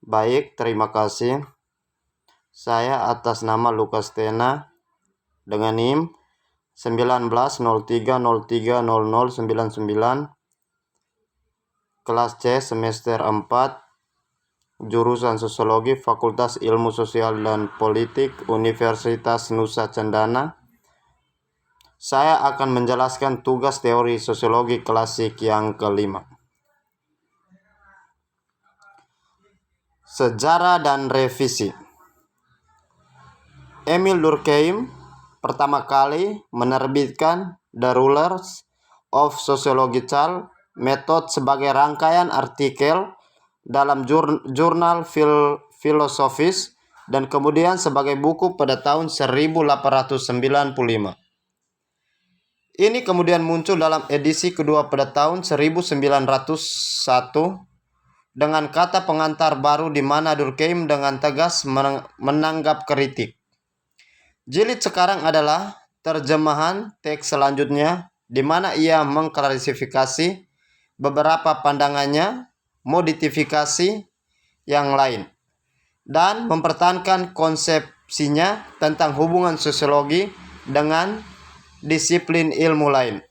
Baik, terima kasih. Saya atas nama Lukas Tena dengan NIM 1903030099, kelas C semester 4, jurusan Sosiologi, Fakultas Ilmu Sosial dan Politik, Universitas Nusa Cendana. Saya akan menjelaskan tugas teori sosiologi klasik yang kelima. Sejarah dan revisi. Emil Durkheim pertama kali menerbitkan The Rulers of Sociological Method sebagai rangkaian artikel dalam jurnal filosofis dan kemudian sebagai buku pada tahun 1895. Ini kemudian muncul dalam edisi kedua pada tahun 1901 dengan kata pengantar baru di mana Durkheim dengan tegas menanggap kritik. Jilid sekarang adalah terjemahan teks selanjutnya di mana ia mengklarifikasi beberapa pandangannya, modifikasi yang lain, dan mempertahankan konsepsinya tentang hubungan sosiologi dengan disiplin ilmu lain.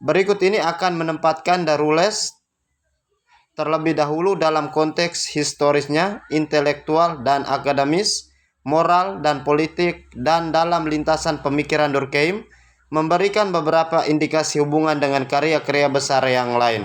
Berikut ini akan menempatkan The Rulers terlebih dahulu dalam konteks historisnya, intelektual dan akademis, moral dan politik, dan dalam lintasan pemikiran Durkheim, memberikan beberapa indikasi hubungan dengan karya-karya besar yang lain.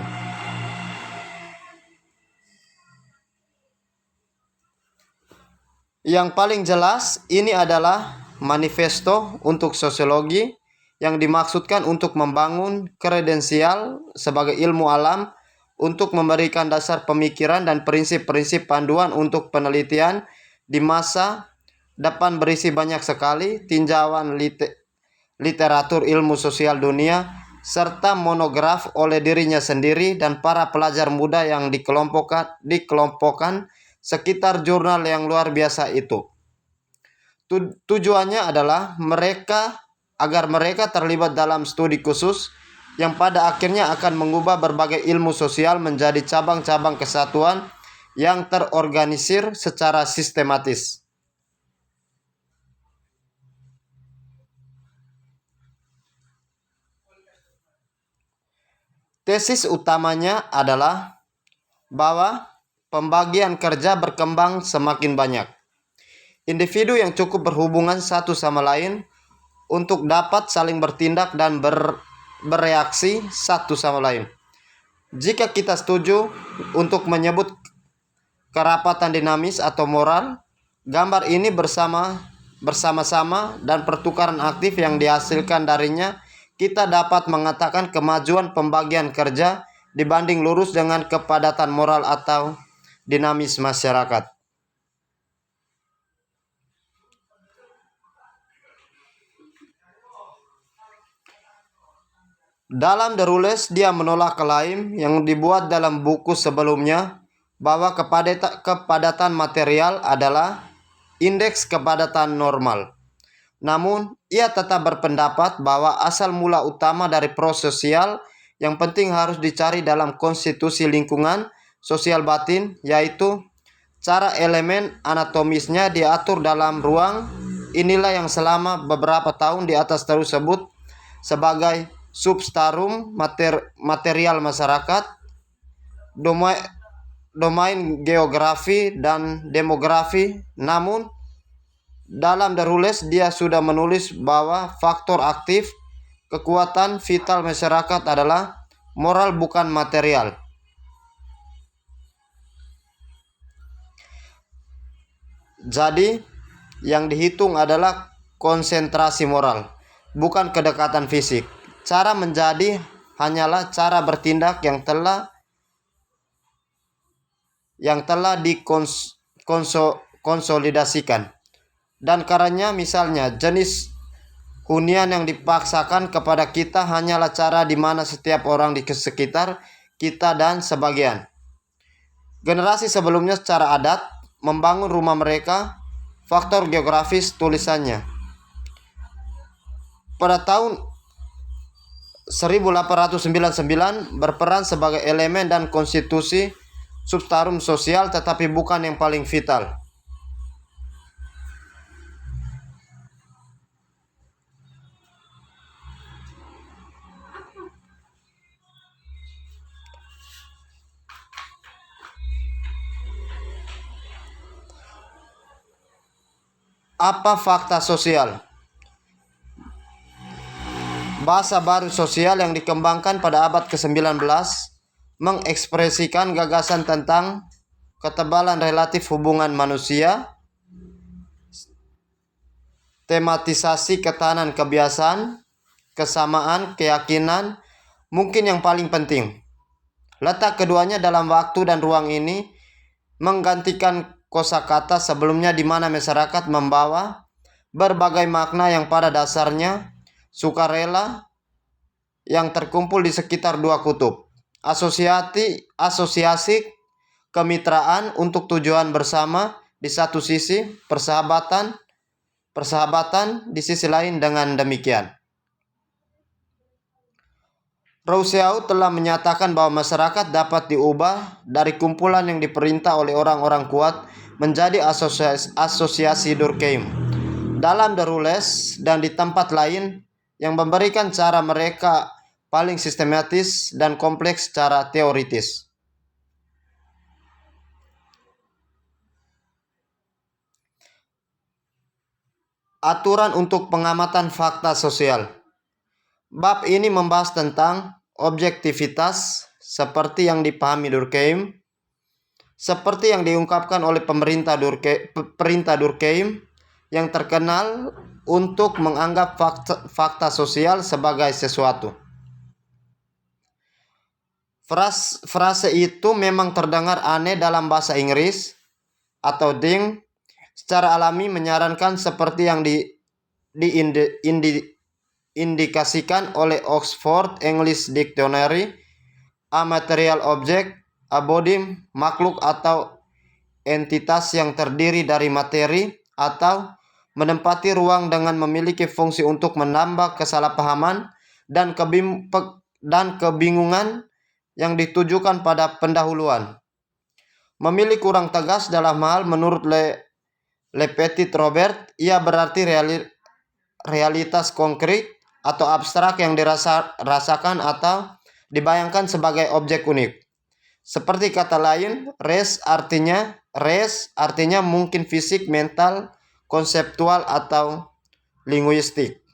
Yang paling jelas, ini adalah manifesto untuk sosiologi yang dimaksudkan untuk membangun kredensial sebagai ilmu alam, untuk memberikan dasar pemikiran dan prinsip-prinsip panduan untuk penelitian di masa depan berisi banyak sekali tinjauan literatur ilmu sosial dunia, serta monograf oleh dirinya sendiri dan para pelajar muda yang dikelompokkan sekitar jurnal yang luar biasa itu. Tujuannya adalah agar mereka terlibat dalam studi khusus yang pada akhirnya akan mengubah berbagai ilmu sosial menjadi cabang-cabang kesatuan yang terorganisir secara sistematis. Tesis utamanya adalah bahwa pembagian kerja berkembang semakin banyak. Individu yang cukup berhubungan satu sama lain untuk dapat saling bertindak dan bereaksi satu sama lain. Jika kita setuju untuk menyebut kerapatan dinamis atau moral, gambar ini bersama-sama dan pertukaran aktif yang dihasilkan darinya, kita dapat mengatakan kemajuan pembagian kerja dibanding lurus dengan kepadatan moral atau dinamis masyarakat. Dalam The Rulers, dia menolak klaim yang dibuat dalam buku sebelumnya bahwa kepadatan material adalah indeks kepadatan normal. Namun, ia tetap berpendapat bahwa asal mula utama dari proses sosial yang penting harus dicari dalam konstitusi lingkungan sosial batin, yaitu cara elemen anatomisnya diatur dalam ruang. Inilah yang selama beberapa tahun di atas tersebut sebagai substratum material masyarakat, domain geografi dan demografi. Namun dalam The Rulers dia sudah menulis bahwa faktor aktif kekuatan vital masyarakat adalah moral bukan material. Jadi yang dihitung adalah konsentrasi moral, bukan kedekatan fisik. Cara menjadi hanyalah cara bertindak yang telah dikonsolidasikan. Dan karenanya misalnya jenis hunian yang dipaksakan kepada kita hanyalah cara di mana setiap orang di sekitar kita dan sebagian generasi sebelumnya secara adat membangun rumah mereka. Faktor geografis tulisannya pada tahun 1899 berperan sebagai elemen dan konstitusi substratum sosial tetapi bukan yang paling vital. Apa fakta sosial? Bahasa baru sosial yang dikembangkan pada abad ke-19 mengekspresikan gagasan tentang ketebalan relatif hubungan manusia, tematisasi ketahanan kebiasaan, kesamaan, keyakinan, mungkin yang paling penting. Letak keduanya dalam waktu dan ruang ini menggantikan kosakata sebelumnya di mana masyarakat membawa berbagai makna yang pada dasarnya sukarela yang terkumpul di sekitar dua kutub. Asosiasi kemitraan untuk tujuan bersama di satu sisi, persahabatan di sisi lain. Dengan demikian, Rousseau telah menyatakan bahwa masyarakat dapat diubah dari kumpulan yang diperintah oleh orang-orang kuat menjadi asosiasi Durkheim dalam The Rules dan di tempat lain yang memberikan cara mereka paling sistematis dan kompleks secara teoritis. Aturan untuk pengamatan fakta sosial. Bab ini membahas tentang objektivitas seperti yang dipahami Durkheim, seperti yang diungkapkan oleh perintah Durkheim yang terkenal untuk menganggap fakta sosial sebagai sesuatu. Frase itu memang terdengar aneh dalam bahasa Inggris atau Ding secara alami menyarankan seperti yang diindikasikan oleh Oxford English Dictionary, a material object, a body, makhluk atau entitas yang terdiri dari materi atau menempati ruang dengan memiliki fungsi untuk menambah kesalahpahaman dan kebingungan yang ditujukan pada pendahuluan. Memilih kurang tegas dalam hal menurut Le Petit Robert, ia berarti realitas konkret atau abstrak yang dirasakan atau dibayangkan sebagai objek unik. Seperti kata lain, res artinya mungkin fisik, mental, konseptual atau linguistik.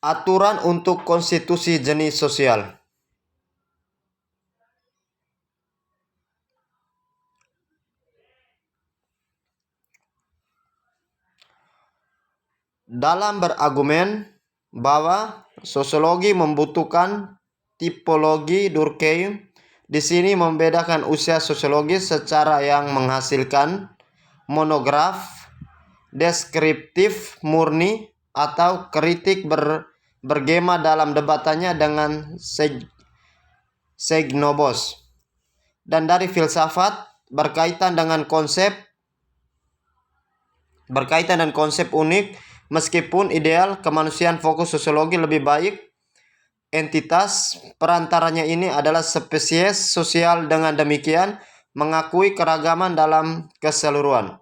Aturan untuk konstitusi jenis sosial. Dalam berargumen bahwa sosiologi membutuhkan tipologi, Durkheim di sini membedakan usia sosiologis secara yang menghasilkan monograf, deskriptif murni, atau kritik bergema dalam debatannya dengan Segnobos, dan dari filsafat berkaitan dengan konsep unik. Meskipun ideal kemanusiaan fokus sosiologi lebih baik, entitas perantaranya ini adalah spesies sosial, dengan demikian mengakui keragaman dalam keseluruhan.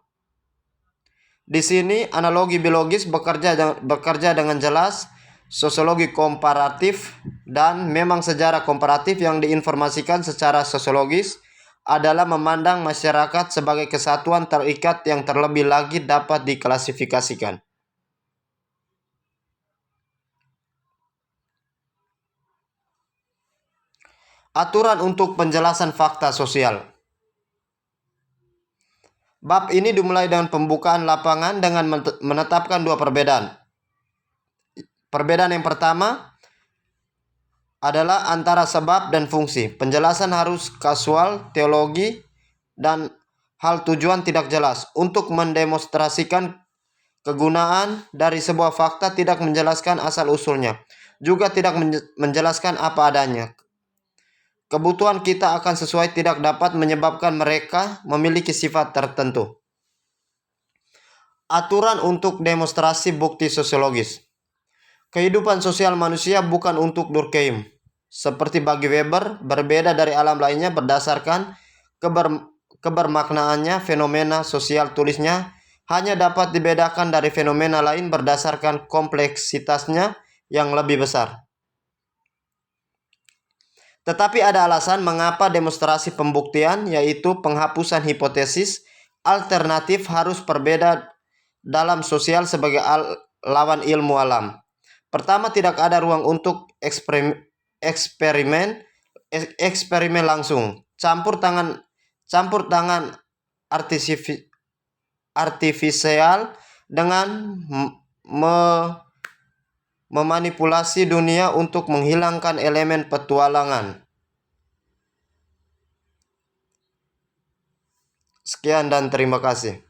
Di sini analogi biologis bekerja dengan jelas. Sosiologi komparatif dan memang sejarah komparatif yang diinformasikan secara sosiologis adalah memandang masyarakat sebagai kesatuan terikat yang terlebih lagi dapat diklasifikasikan. Aturan untuk penjelasan fakta sosial. Bab ini dimulai dengan pembukaan lapangan dengan menetapkan dua perbedaan. Perbedaan yang pertama adalah antara sebab dan fungsi. Penjelasan harus kasual, teologi, dan hal tujuan tidak jelas. Untuk mendemonstrasikan kegunaan dari sebuah fakta tidak menjelaskan asal-usulnya, juga tidak menjelaskan apa adanya. Kebutuhan kita akan sesuai tidak dapat menyebabkan mereka memiliki sifat tertentu. Aturan untuk demonstrasi bukti sosiologis. Kehidupan sosial manusia bukan untuk Durkheim. Seperti bagi Weber, berbeda dari alam lainnya berdasarkan kebermaknaannya. Fenomena sosial tulisnya hanya dapat dibedakan dari fenomena lain berdasarkan kompleksitasnya yang lebih besar. Tetapi ada alasan mengapa demonstrasi pembuktian, yaitu penghapusan hipotesis alternatif, harus berbeda dalam sosial sebagai lawan ilmu alam. Pertama, tidak ada ruang untuk eksperimen langsung. Campur tangan artifisial dengan memanipulasi dunia untuk menghilangkan elemen petualangan. Sekian dan terima kasih.